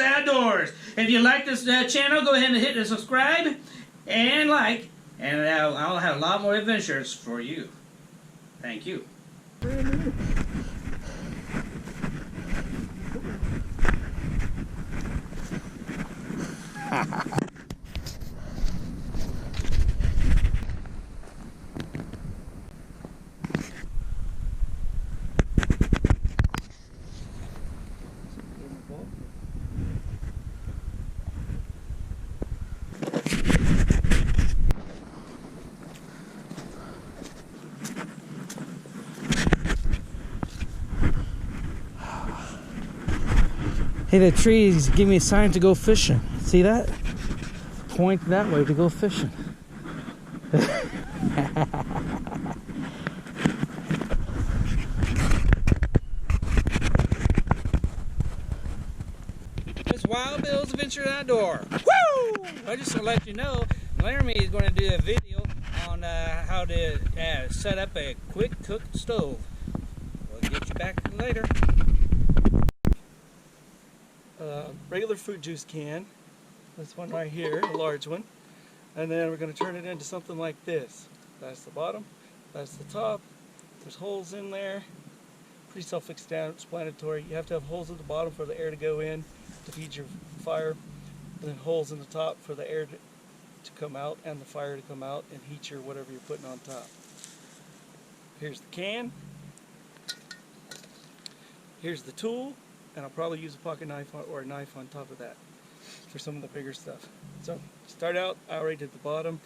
Outdoors. If you like this channel, go ahead and hit the subscribe and like, and I'll have a lot more adventures for you. Thank you. Hey, the trees give me a sign to go fishing. See that? Point that way to go fishing. It's Wild Bill's Adventure Outdoor. Woo! I just want to let you know, Laramie is going to do a video on how to set up a quick cook stove. We'll get you back later. Regular fruit juice can, this one right here, a large one, and then we're going to turn it into something like this. That's the bottom, that's the top, there's holes in there, pretty self-explanatory. You have to have holes at the bottom for the air to go in to feed your fire, and then holes in the top for the air to come out and the fire to come out and heat your whatever you're putting on top. Here's the can, here's the tool, and I'll probably use a pocket knife or a knife on top of that for some of the bigger stuff. So start out, I already did the bottom.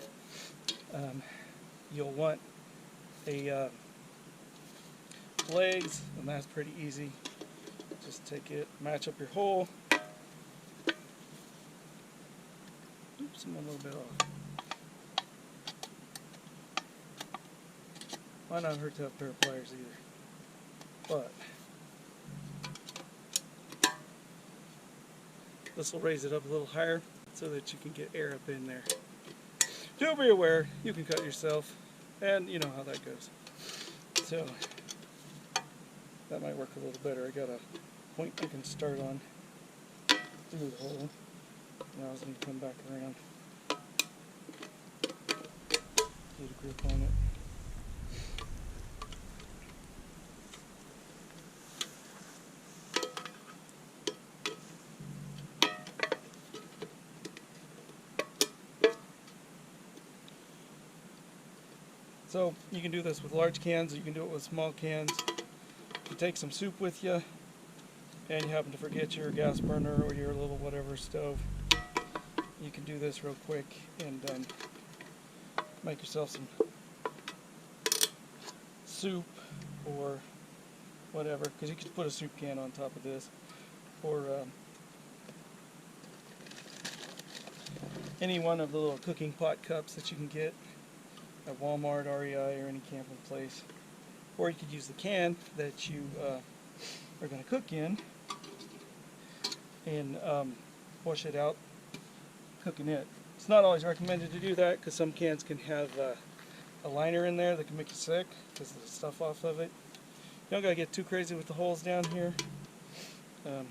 You'll want a legs, and that's pretty easy. Just take it, match up your hole. Oops, I'm a little bit off. Might not hurt to have a pair of pliers either, but this will raise it up a little higher so that you can get air up in there. Do be aware, you can cut yourself, and you know how that goes. So that might work a little better. I got a point I can start on through the hole. Now I was going to come back around. Get a grip on it. So you can do this with large cans, or you can do it with small cans. If you take some soup with you, and you happen to forget your gas burner or your little whatever stove, you can do this real quick and make yourself some soup or whatever, because you could put a soup can on top of this, or any one of the little cooking pot cups that you can get at Walmart, REI, or any camping place. Or you could use the can that you are going to cook in and wash it out cooking it. It's not always recommended to do that because some cans can have a liner in there that can make you sick because of the stuff off of it. You don't got to get too crazy with the holes down here. You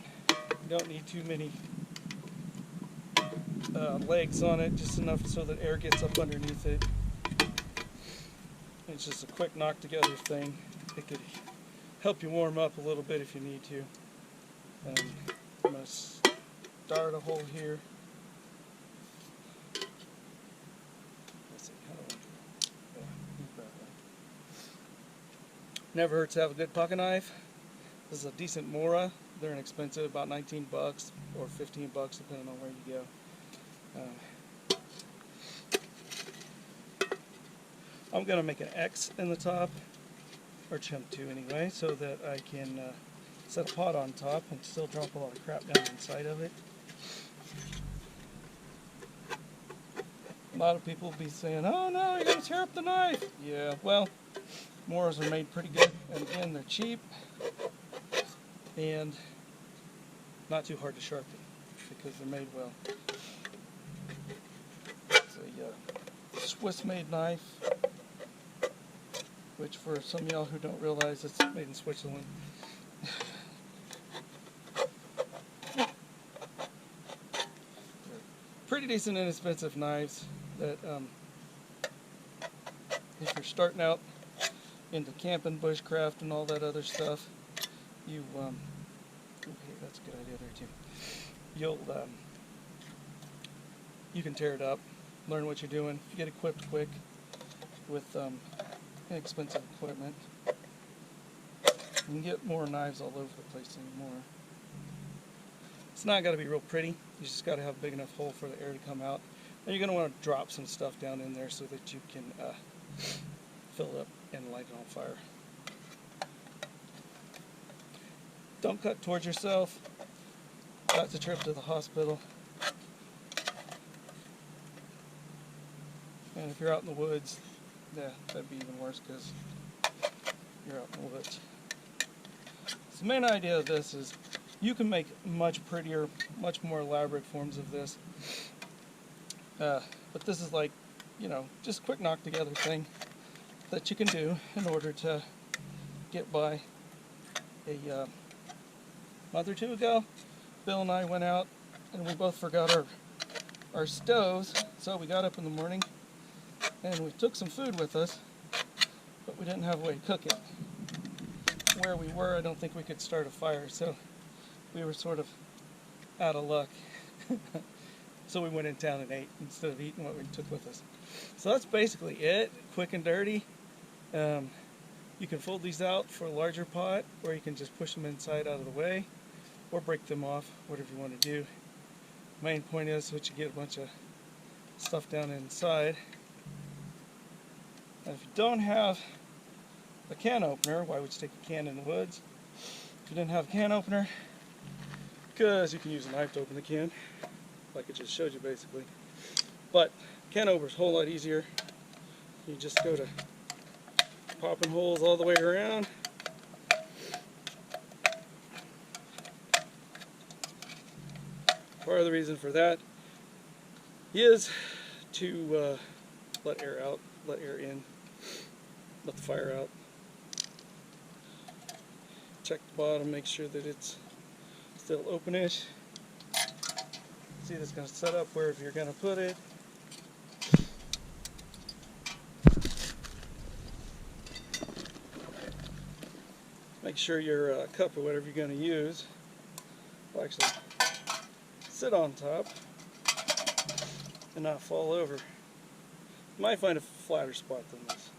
don't need too many legs on it, just enough so that air gets up underneath it. It's just a quick knock together thing. It could help you warm up a little bit if you need to. I'm going to start a hole here. Let's see, how do I do it? Never hurts to have a good pocket knife. This is a decent Mora. They're inexpensive, about 19 bucks or 15 bucks depending on where you go. I'm going to make an X in the top, or chunk 2 anyway, so that I can set a pot on top and still drop a lot of crap down inside of it. A lot of people will be saying, oh no, you're going to tear up the knife. Yeah, well, Moras are made pretty good, and again, they're cheap and not too hard to sharpen because they're made well. It's a Swiss-made knife, which for some of y'all who don't realize it's made in Switzerland. pretty decent inexpensive knives that if you're starting out into camping, bushcraft, and all that other stuff, you okay, that's a good idea there too. You can tear it up, learn what you're doing. If you get equipped quick with inexpensive equipment, you can get more knives all over the place anymore. It's not got to be real pretty. You just got to have a big enough hole for the air to come out. And you're going to want to drop some stuff down in there so that you can fill it up and light it on fire. Don't cut towards yourself. That's a trip to the hospital. And if you're out in the woods, yeah, that'd be even worse because you're out in the woods. So the main idea of this is you can make much prettier, much more elaborate forms of this. But this is like, you know, just a quick knock together thing that you can do in order to get by. A month or two ago, Bill and I went out and we both forgot our stoves, so we got up in the morning and we took some food with us, but we didn't have a way to cook it. Where we were, I don't think we could start a fire, so we were sort of out of luck. So we went in town and ate instead of eating what we took with us. So that's basically it, quick and dirty. You can fold these out for a larger pot, or you can just push them inside out of the way, or break them off, whatever you want to do. Main point is that you get a bunch of stuff down inside. And if you don't have a can opener, why would you take a can in the woods? If you didn't have a can opener, because you can use a knife to open the can, like I just showed you basically. But can opener is a whole lot easier. You just go to popping holes all the way around. Part of the reason for that is to let air out, let air in, let the fire out. Check the bottom, make sure that it's still openish. See, that's going to set up wherever you're going to put it. Make sure your cup or whatever you're going to use will actually sit on top and not fall over. You might find a flatter spot than this,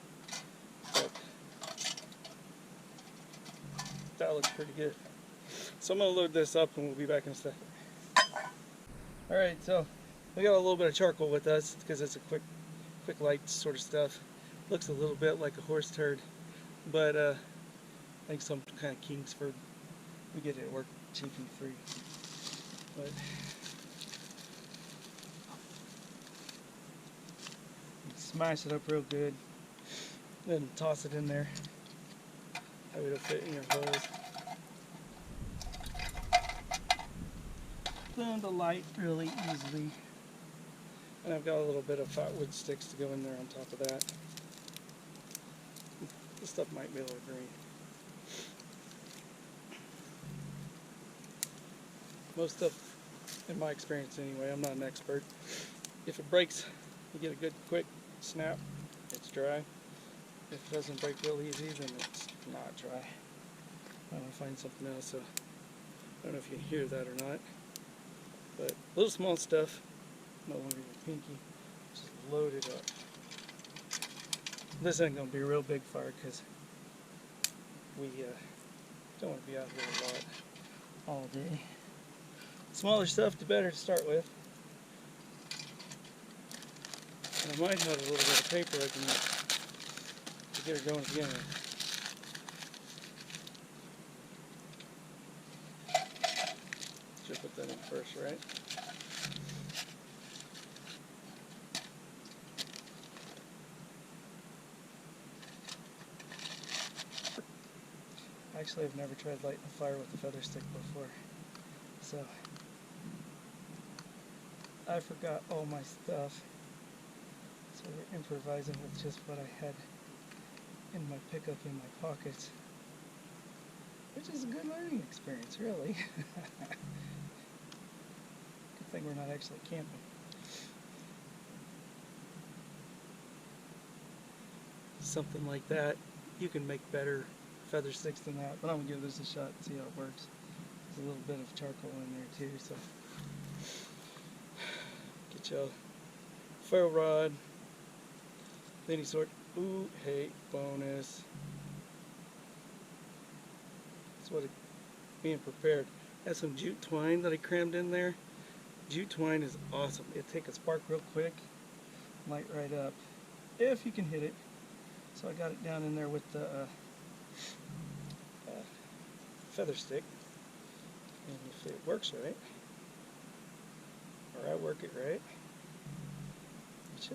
but that looks pretty good. So I'm going to load this up and we'll be back in a second. Alright, so we got a little bit of charcoal with us because it's a quick light sort of stuff. Looks a little bit like a horse turd, but I think some kind of Kingsford. We get it at work cheap and free. But smash it up real good, then toss it in there. That way it'll fit in your holes. Then the light really easily. And I've got a little bit of fat wood sticks to go in there on top of that. This stuff might be a little green. Most stuff, in my experience anyway, I'm not an expert. If it breaks, you get a good quick snap, it's dry. If it doesn't break real easy, then it's not dry. I'm going to find something else, so I don't know if you can hear that or not. But little small stuff, no longer your pinky, just load it up. This ain't going to be a real big fire because we don't want to be out here a lot all day. Smaller stuff, the better to start with. And I might have a little bit of paper I can use to get her going to begin with. Should put that in first, right? Actually, I've never tried lighting a fire with a feather stick before, so I forgot all my stuff. So we're improvising with just what I had in my pickup in my pockets, which is a good learning experience, really. Good thing we're not actually camping. something like that. You can make better feather sticks than that, but I'm gonna give this a shot and see how it works. There's a little bit of charcoal in there too, so get your ferro rod of any sort. Ooh, hey, bonus. That's what being prepared. That's some jute twine that I crammed in there. Jute twine is awesome. It'll take a spark real quick, light right up, if you can hit it. So I got it down in there with the feather stick, and if it works right, or I work it right, it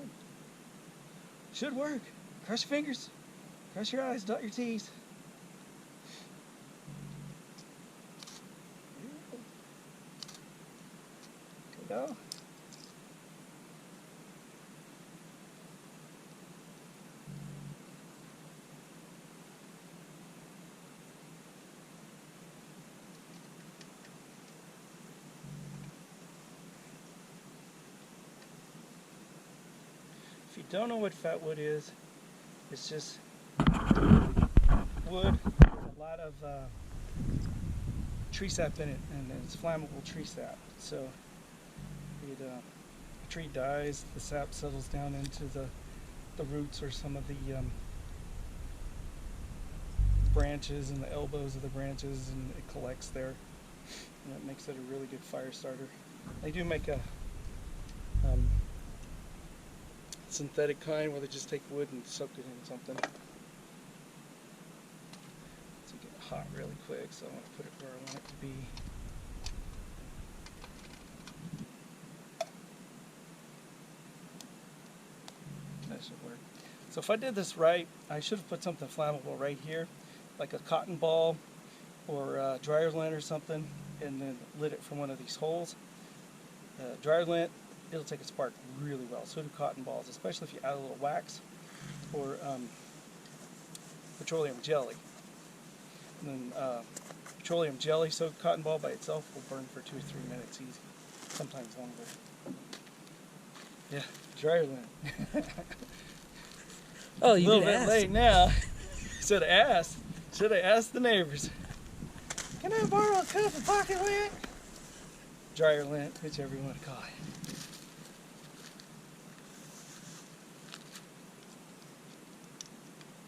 should work. Cross your fingers, cross your eyes, dot your T's. There we go. If you don't know what fat wood is, it's just wood with a lot of tree sap in it, and it's flammable tree sap. So the tree dies, the sap settles down into the roots or some of the branches and the elbows of the branches, and it collects there, and that makes it a really good fire starter. They do make a synthetic kind where they just take wood and soak it in something. It's getting hot really quick, so I want to put it where I want it to be. That should work. So if I did this right, I should have put something flammable right here, like a cotton ball or a dryer lint or something, and then lit it from one of these holes. Dryer lint, it'll take a spark really well. So do cotton balls, especially if you add a little wax or petroleum jelly. And then petroleum jelly soaked cotton ball by itself will burn for 2 or 3 minutes easy, sometimes longer. Yeah, dryer lint. Oh, you a little did bit ask. late now. Should have asked the neighbors. Can I borrow a cup of pocket lint? Dryer lint, whichever you want to call it.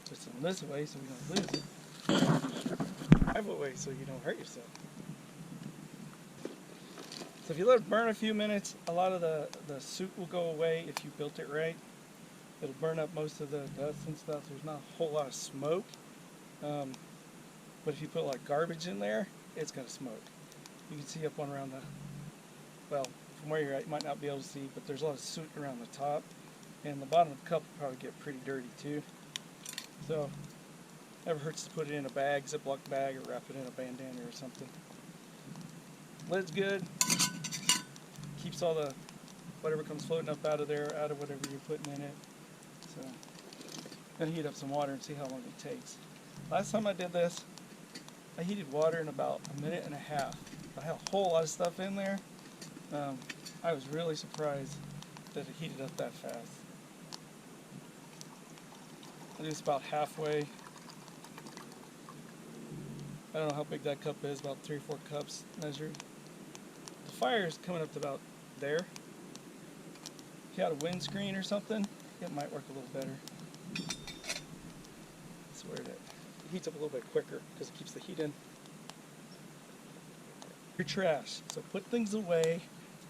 Put some this way so we don't lose it. Drive away so you don't hurt yourself. So if you let it burn a few minutes, a lot of the soot will go away if you built it right. It'll burn up most of the dust and stuff. There's not a whole lot of smoke. But if you put like garbage in there, it's going to smoke. You can see up on around the, well, from where you're at, you might not be able to see, but there's a lot of soot around the top. And the bottom of the cup will probably get pretty dirty too. So, never hurts to put it in a bag, Ziploc bag, or wrap it in a bandana or something. Lid's good. Keeps all the, whatever comes floating up out of there, out of whatever you're putting in it. So, gonna heat up some water and see how long it takes. Last time I did this, I heated water in about 1.5 minutes. I had a whole lot of stuff in there. I was really surprised that it heated up that fast. I think it's about halfway. I don't know how big that cup is, about 3 or 4 cups measured. The fire is coming up to about there. If you had a windscreen or something, it might work a little better. That's where it heats up a little bit quicker because it keeps the heat in. Your trash. So put things away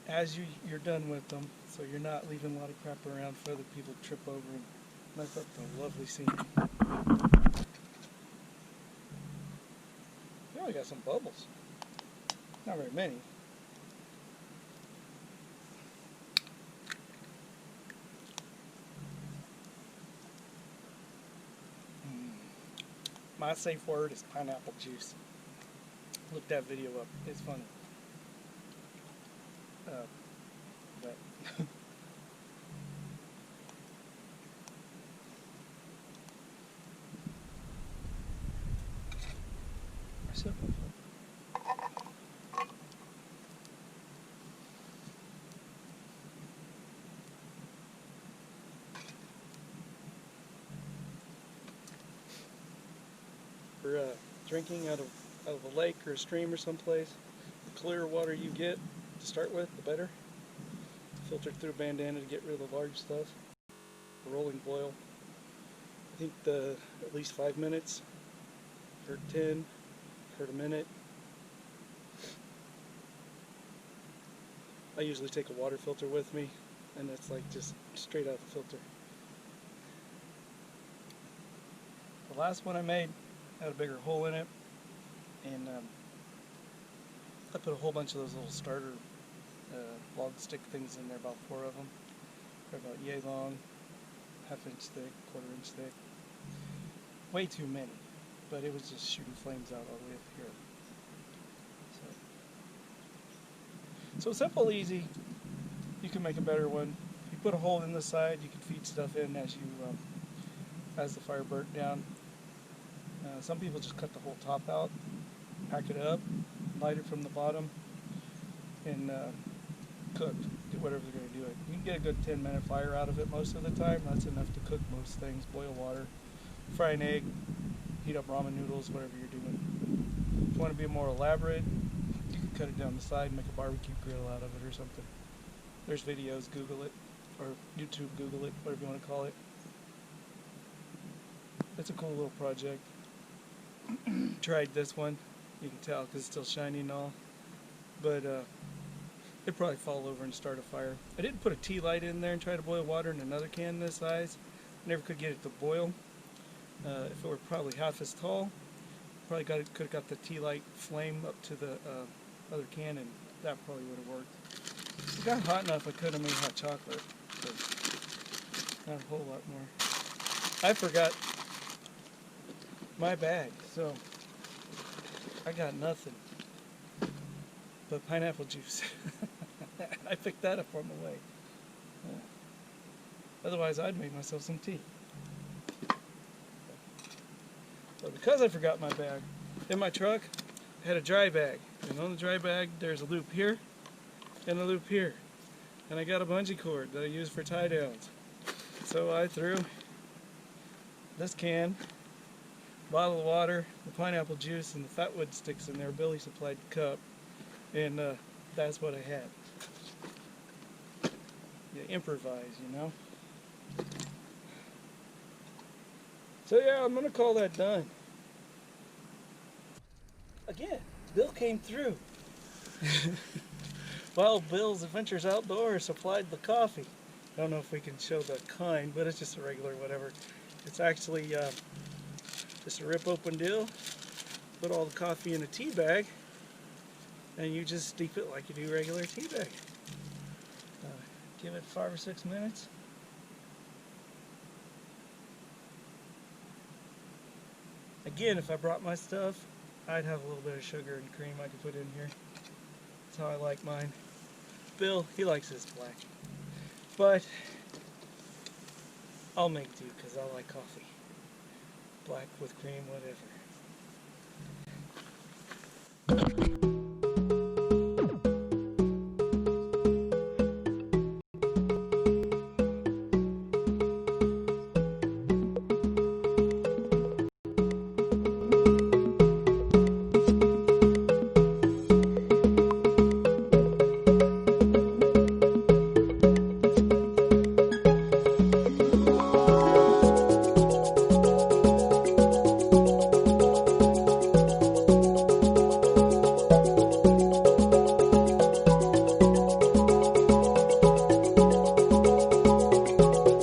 as you're done with them, so you're not leaving a lot of crap around for other people to trip over and mess up the lovely scenery. We only got some bubbles. Not very many. My safe word is pineapple juice. Look that video up. It's funny. But for drinking out of a lake or a stream or someplace. The clearer water you get to start with, the better. Filtered through a bandana to get rid of the large stuff. A rolling boil. I think at least 5 minutes. Heard 10. Heard a minute. I usually take a water filter with me, and it's like just straight out the filter. The last one I made had a bigger hole in it, and I put a whole bunch of those little starter log stick things in there, about 4 of them. They're about yay long, 1/2 inch thick, 1/4 inch thick. Way too many, but it was just shooting flames out all the way up here. So simple, easy. You can make a better one. You put a hole in the side, you can feed stuff in as the fire burnt down. Some people just cut the whole top out, pack it up, light it from the bottom, and cook. Do whatever they're going to do it. You can get a good 10-minute fire out of it most of the time. That's enough to cook most things. Boil water, fry an egg, heat up ramen noodles, whatever you're doing. If you want to be more elaborate, you can cut it down the side and make a barbecue grill out of it or something. There's videos, Google it, or YouTube, Google it, whatever you want to call it. It's a cool little project. Tried this one, you can tell because it's still shiny and all, but it'd probably fall over and start a fire. I didn't put a tea light in there and try to boil water in another can this size. Never could get it to boil. If it were probably half as tall, probably could have got the tea light flame up to the other can, and that probably would have worked. It got hot enough I could have made hot chocolate, but not a whole lot more. I forgot my bag, so I got nothing but pineapple juice. I picked that up on the way. Otherwise, I'd make myself some tea. But because I forgot my bag, in my truck, I had a dry bag. And on the dry bag, there's a loop here and a loop here. And I got a bungee cord that I use for tie downs. So I threw this can, bottle of water, the pineapple juice, and the fatwood sticks in there. Billy supplied the cup, and that's what I had. You improvise, you know. So yeah, I'm gonna call that done. Again, Bill came through. Well, Bill's Adventures Outdoors supplied the coffee. I don't know if we can show the kind, but it's just a regular whatever. It's actually just a rip open deal. Put all the coffee in a tea bag, and you just steep it like you do regular tea bag. Give it 5 or 6 minutes. Again, if I brought my stuff, I'd have a little bit of sugar and cream I could put in here. That's how I like mine. Bill, he likes his black. But I'll make do because I like coffee. Black with cream, whatever.